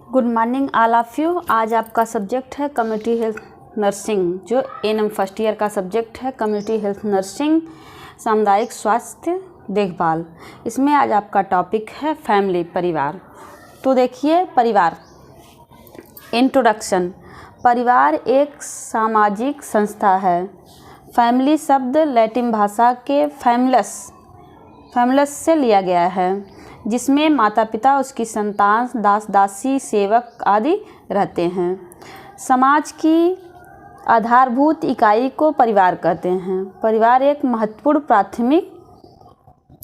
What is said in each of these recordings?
Good morning all of you. आज आपका subject है कम्युनिटी हेल्थ नर्सिंग, जो एएनएम फर्स्ट ईयर का सब्जेक्ट है कम्युनिटी हेल्थ नर्सिंग, सामुदायिक स्वास्थ्य देखभाल। इसमें आज आपका टॉपिक है फैमिली, परिवार। तो देखिए, परिवार इंट्रोडक्शन। परिवार एक सामाजिक संस्था है। फैमिली शब्द लैटिन भाषा के फैमिलस से लिया गया है, जिसमें माता पिता, उसकी संतान, दास दासी, सेवक आदि रहते हैं। समाज की आधारभूत इकाई को परिवार कहते हैं। परिवार एक महत्वपूर्ण प्राथमिक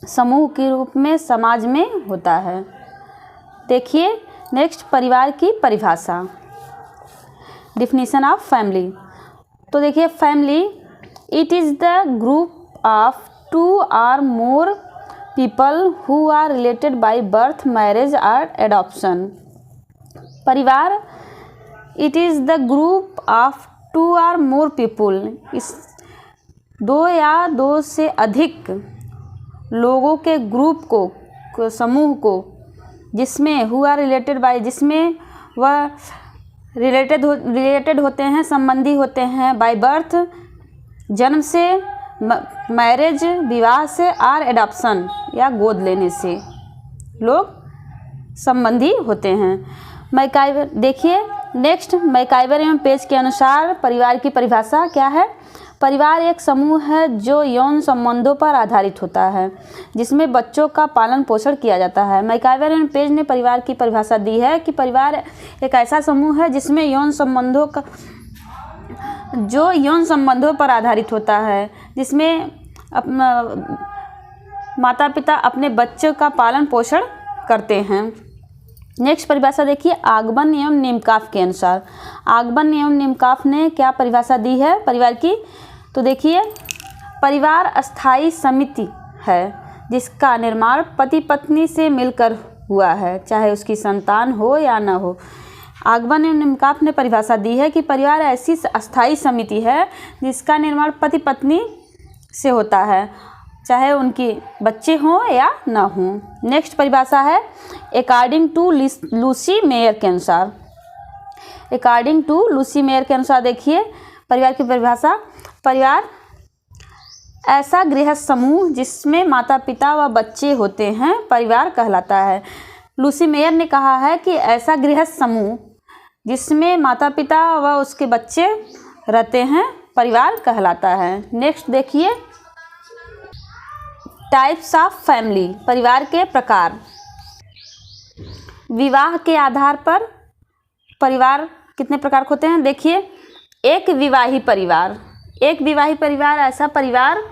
समूह के रूप में समाज में होता है। देखिए नेक्स्ट, परिवार की परिभाषा, डिफिनीशन ऑफ फैमिली। तो देखिए, family it is the group of 2 or more people who are related by birth, marriage or adoption। परिवार it is the group of 2 or more people, इस 2 या 2 से अधिक लोगों के ग्रुप को समूह को, जिसमें who are related by, जिसमें वह रिलेटेड होते हैं, संबंधी होते हैं, बाय बर्थ जन्म से, मैरिज विवाह से, और एडॉप्शन या गोद लेने से लोग संबंधी होते हैं। मैकाइवर देखिए नेक्स्ट, मैकाइवर एवं पेज के अनुसार परिवार की परिभाषा क्या है। परिवार एक समूह है जो यौन संबंधों पर आधारित होता है, जिसमें बच्चों का पालन पोषण किया जाता है। मैकाइवर एवं पेज ने परिवार की परिभाषा दी है कि परिवार एक ऐसा समूह है जिसमें यौन संबंधों पर आधारित होता है, जिसमें अपना माता पिता अपने बच्चों का पालन पोषण करते हैं। नेक्स्ट परिभाषा देखिए, आगमन एवं निम्नकाफ के अनुसार। आगमन एवं निम्नकाफ ने क्या परिभाषा दी है परिवार की। तो देखिए, परिवार अस्थायी समिति है जिसका निर्माण पति पत्नी से मिलकर हुआ है, चाहे उसकी संतान हो या न हो। आगमन एवं निम्नकाफ ने परिभाषा दी है कि परिवार ऐसी अस्थायी समिति है जिसका निर्माण पति पत्नी से होता है, चाहे उनके बच्चे हों या न हों। नेक्स्ट परिभाषा है अकॉर्डिंग टू लूसी मेयर के अनुसार। अकॉर्डिंग टू लूसी मेयर के अनुसार देखिए परिवार की परिभाषा, परिवार ऐसा गृहस्थ समूह जिसमें माता पिता व बच्चे होते हैं परिवार कहलाता है। लूसी मेयर ने कहा है कि ऐसा गृहस्थ समूह जिसमें माता पिता व उसके बच्चे रहते हैं परिवार कहलाता है। नेक्स्ट देखिए, टाइप्स ऑफ फैमिली, परिवार के प्रकार। विवाह के आधार पर परिवार कितने प्रकार होते हैं। देखिए, एक विवाही परिवार। एक विवाही परिवार ऐसा परिवार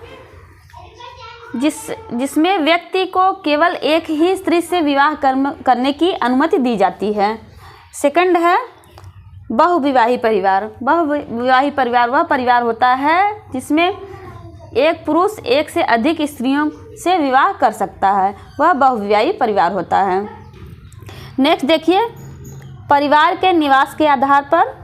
जिसमें व्यक्ति को केवल एक ही स्त्री से विवाह करने की अनुमति दी जाती है। सेकंड है बहुविवाही परिवार। बहुविवाही परिवार वह परिवार होता है जिसमें एक पुरुष एक से अधिक स्त्रियों से विवाह कर सकता है, वह बहुविवाही परिवार होता है। नेक्स्ट देखिए, परिवार के निवास के आधार पर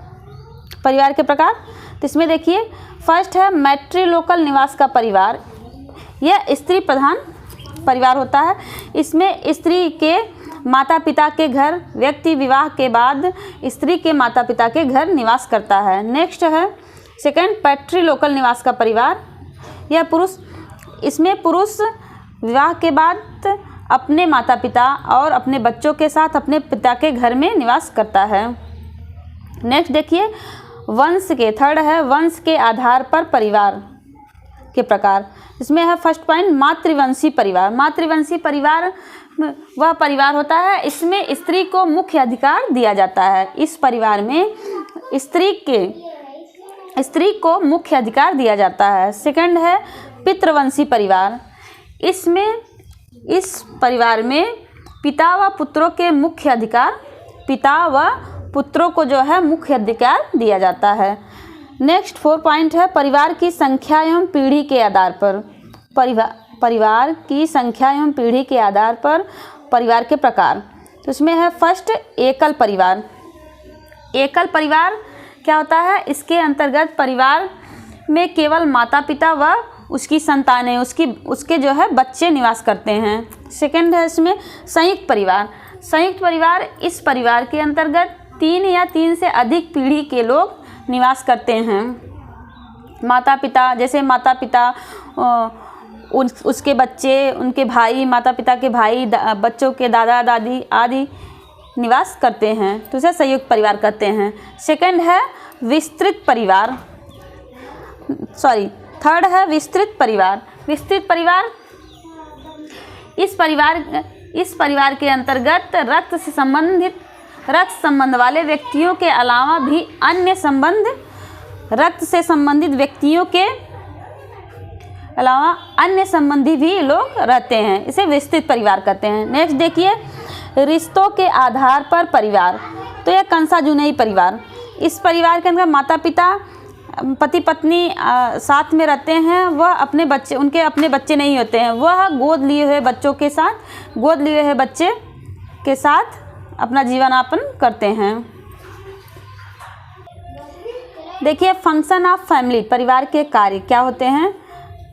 परिवार के प्रकार। तो इसमें देखिए, फर्स्ट है मैट्रिलोकल निवास का परिवार। यह स्त्री प्रधान परिवार होता है। इसमें स्त्री के माता पिता के घर व्यक्ति विवाह के बाद स्त्री के माता पिता के घर निवास करता है। नेक्स्ट है सेकंड पैट्रिलोकल निवास का परिवार। यह इसमें पुरुष विवाह के बाद अपने माता पिता और अपने बच्चों के साथ अपने पिता के घर में निवास करता है। नेक्स्ट देखिए, थर्ड है वंश के आधार पर परिवार के प्रकार। इसमें है फर्स्ट पॉइंट मातृवंशी परिवार। मातृवंशी परिवार वह परिवार होता है इसमें स्त्री को मुख्य अधिकार दिया जाता है। इस परिवार में स्त्री को मुख्य अधिकार दिया जाता है। सेकंड है पितृवंशी परिवार। इस परिवार में पिता व पुत्रों के मुख्य अधिकार, पिता व पुत्रों को जो है मुख्य अधिकार दिया जाता है। नेक्स्ट 4 पॉइंट है परिवार की संख्या एवं पीढ़ी के आधार पर। परिवार की संख्या एवं पीढ़ी के आधार पर परिवार के प्रकार। तो इसमें है फर्स्ट एकल परिवार। एकल परिवार क्या होता है, इसके अंतर्गत परिवार में केवल माता पिता व उसकी संतानें, उसके जो है बच्चे निवास करते हैं। सेकंड है इसमें संयुक्त परिवार। संयुक्त परिवार, इस परिवार के अंतर्गत 3 या 3 से अधिक पीढ़ी के लोग निवास करते हैं। माता पिता, जैसे माता पिता, उसके बच्चे, उनके भाई, माता पिता के भाई, बच्चों के दादा दादी आदि निवास करते हैं, तो उसे संयुक्त परिवार कहते हैं। सेकंड है विस्तृत परिवार, थर्ड है विस्तृत परिवार। विस्तृत परिवार, इस परिवार के अंतर्गत रक्त संबंध वाले व्यक्तियों के अलावा भी अन्य रक्त से संबंधित व्यक्तियों के अलावा अन्य संबंधी भी लोग रहते हैं, इसे विस्तृत परिवार कहते हैं। नेक्स्ट देखिए, रिश्तों के आधार पर परिवार, तो यह कंसाजुनई परिवार। इस परिवार के अंदर माता पिता, पति पत्नी साथ में रहते हैं। वह उनके अपने बच्चे नहीं होते हैं, वह गोद लिए हुए बच्चे के साथ अपना जीवनयापन करते हैं। देखिए, फंक्शन ऑफ फैमिली, परिवार के कार्य क्या होते हैं।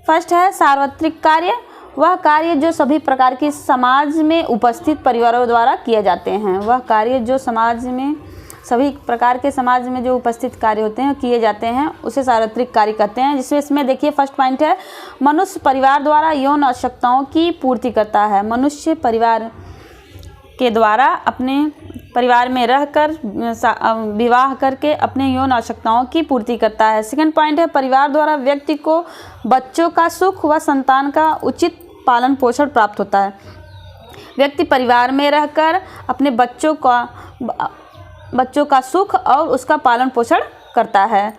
फर्स्ट है सार्वत्रिक कार्य, वह कार्य जो सभी प्रकार के समाज में उपस्थित परिवारों द्वारा किए जाते हैं। वह कार्य जो सभी प्रकार के समाज में जो उपस्थित कार्य होते हैं किए जाते हैं, उसे सार्वत्रिक कार्य कहते हैं। इसमें देखिए फर्स्ट पॉइंट है, मनुष्य परिवार द्वारा यौन आवश्यकताओं की पूर्ति करता है। मनुष्य परिवार के द्वारा अपने परिवार में रहकर विवाह करके अपने यौन आवश्यकताओं की पूर्ति करता है। सेकंड पॉइंट है, परिवार द्वारा व्यक्ति को बच्चों का सुख व संतान का उचित पालन पोषण प्राप्त होता है। व्यक्ति परिवार में रहकर अपने बच्चों का सुख और उसका पालन पोषण करता है।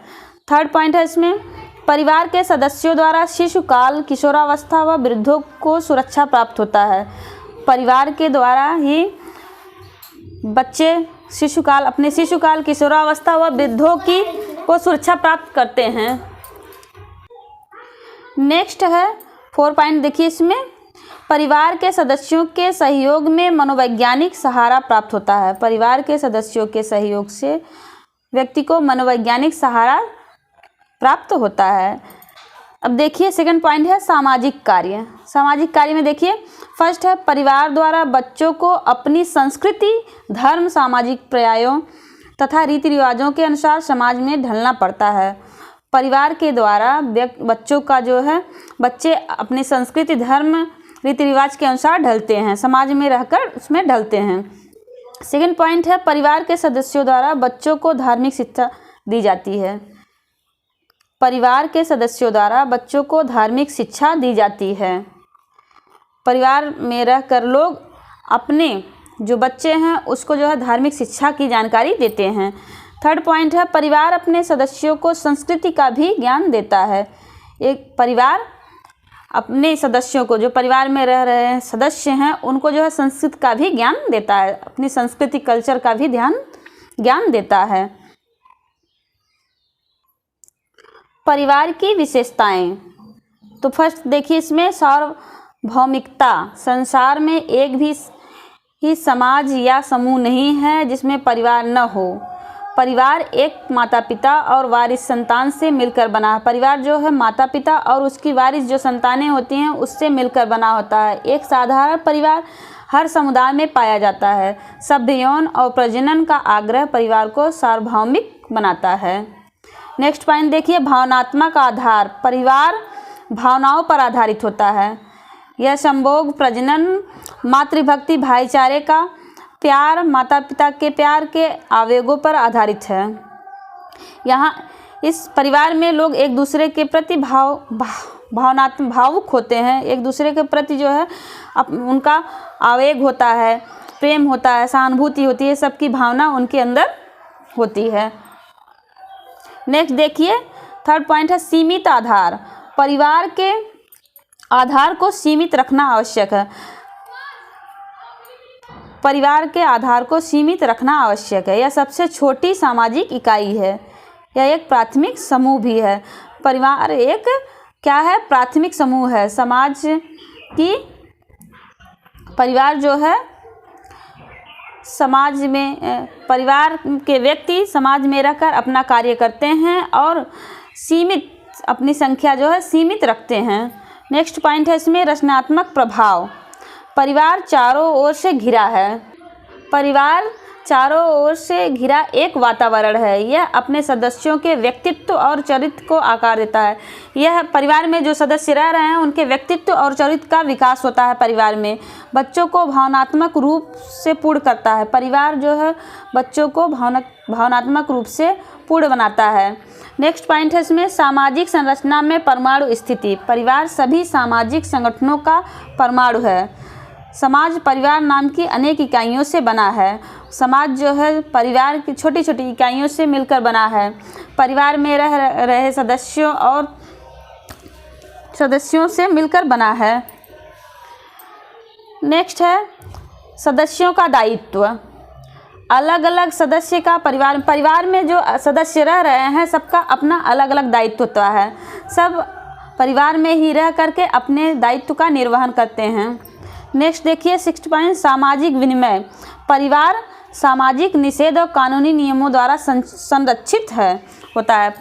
थर्ड पॉइंट है इसमें, परिवार के सदस्यों द्वारा शिशुकाल, किशोरावस्था व वृद्धों को सुरक्षा प्राप्त होता है। परिवार के द्वारा ही बच्चे अपने शिशुकाल, किशोरावस्था व वृद्धों को सुरक्षा प्राप्त करते हैं। नेक्स्ट है 4 पॉइंट, देखिए इसमें, परिवार के सदस्यों के सहयोग में मनोवैज्ञानिक सहारा प्राप्त होता है। परिवार के सदस्यों के सहयोग से व्यक्ति को मनोवैज्ञानिक सहारा प्राप्त होता है। अब देखिए सेकंड पॉइंट है सामाजिक कार्य। सामाजिक कार्य में देखिए फर्स्ट है, परिवार द्वारा बच्चों को अपनी संस्कृति, धर्म, सामाजिक पर्यायों तथा रीति रिवाजों के अनुसार समाज में ढलना पड़ता है। परिवार के द्वारा बच्चे अपनी संस्कृति, धर्म, रीति रिवाज के अनुसार ढलते हैं, समाज में रहकर उसमें ढलते हैं। सेकंड पॉइंट है, परिवार के सदस्यों द्वारा बच्चों को धार्मिक शिक्षा दी जाती है। परिवार के सदस्यों द्वारा बच्चों को धार्मिक शिक्षा दी जाती है। परिवार में रहकर लोग अपने जो बच्चे हैं उसको जो है धार्मिक शिक्षा की जानकारी देते हैं। थर्ड पॉइंट है, परिवार अपने सदस्यों को संस्कृति का भी ज्ञान देता है। एक परिवार अपने सदस्यों को, जो परिवार में रह रहे हैं सदस्य हैं, उनको जो है संस्कृति का भी ज्ञान देता है, अपनी संस्कृति, कल्चर का भी ज्ञान देता है। परिवार की विशेषताएं, तो फर्स्ट देखिए इसमें सार्वभौमिकता। संसार में एक भी समाज या समूह नहीं है जिसमें परिवार न हो। परिवार एक माता पिता और वारिस संतान से मिलकर बना। परिवार जो है माता पिता और उसकी वारिस जो संतानें होती हैं उससे मिलकर बना होता है। एक साधारण परिवार हर समुदाय में पाया जाता है। सभ्य यौन और प्रजनन का आग्रह परिवार को सार्वभौमिक बनाता है। नेक्स्ट पॉइंट देखिए, भावनात्मक आधार। परिवार भावनाओं पर आधारित होता है। यह संभोग, प्रजनन, मातृभक्ति, भाईचारे का प्यार, माता पिता के प्यार के आवेगों पर आधारित है। यहाँ इस परिवार में लोग एक दूसरे के प्रति भावुक होते हैं। एक दूसरे के प्रति जो है उनका आवेग होता है, प्रेम होता है, सहानुभूति होती है, सबकी भावना उनके अंदर होती है। नेक्स्ट देखिए थर्ड पॉइंट है सीमित आधार। परिवार के आधार को सीमित रखना आवश्यक है। परिवार के आधार को सीमित रखना आवश्यक है। यह सबसे छोटी सामाजिक इकाई है। यह एक प्राथमिक समूह भी है। परिवार एक क्या है? प्राथमिक समूह है। समाज की परिवार जो है समाज में परिवार के व्यक्ति समाज में रहकर अपना कार्य करते हैं और सीमित अपनी संख्या जो है सीमित रखते हैं। नेक्स्ट पॉइंट है इसमें रचनात्मक प्रभाव। परिवार चारों ओर से घिरा है। परिवार चारों ओर से घिरा एक वातावरण है। यह अपने सदस्यों के व्यक्तित्व और चरित्र को आकार देता है। यह परिवार में जो सदस्य रह रहे हैं उनके व्यक्तित्व और चरित्र का विकास होता है परिवार में। बच्चों को भावनात्मक रूप से पूर्ण करता है। परिवार जो है बच्चों को भावनात्मक रूप से पूर्ण बनाता है। नेक्स्ट पॉइंट है इसमें सामाजिक संरचना में परमाणु स्थिति। परिवार सभी सामाजिक संगठनों का परमाणु है। समाज परिवार नाम की अनेक इकाइयों से बना है। समाज जो है परिवार की छोटी छोटी इकाइयों से मिलकर बना है। परिवार में रह रहे सदस्यों से मिलकर बना है। नेक्स्ट है सदस्यों का दायित्व। अलग अलग सदस्य का परिवार में जो सदस्य रह रहे हैं सबका अपना अलग अलग दायित्व होता है। सब परिवार में ही रह करके अपने दायित्व का निर्वहन करते हैं। नेक्स्ट देखिए 6 पॉइंट सामाजिक विनिमय। परिवार सामाजिक निषेध और कानूनी नियमों द्वारा संरक्षित होता है।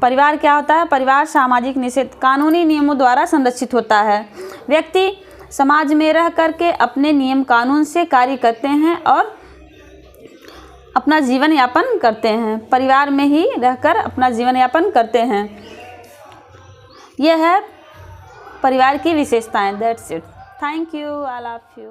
परिवार क्या होता है? परिवार सामाजिक निषेध कानूनी नियमों द्वारा संरक्षित होता है। व्यक्ति समाज में रह करके अपने नियम कानून से कार्य करते हैं और अपना जीवन यापन करते हैं। परिवार में ही रहकर अपना जीवन यापन करते हैं। यह है परिवार की विशेषताएं। That's it. Thank you. I love you.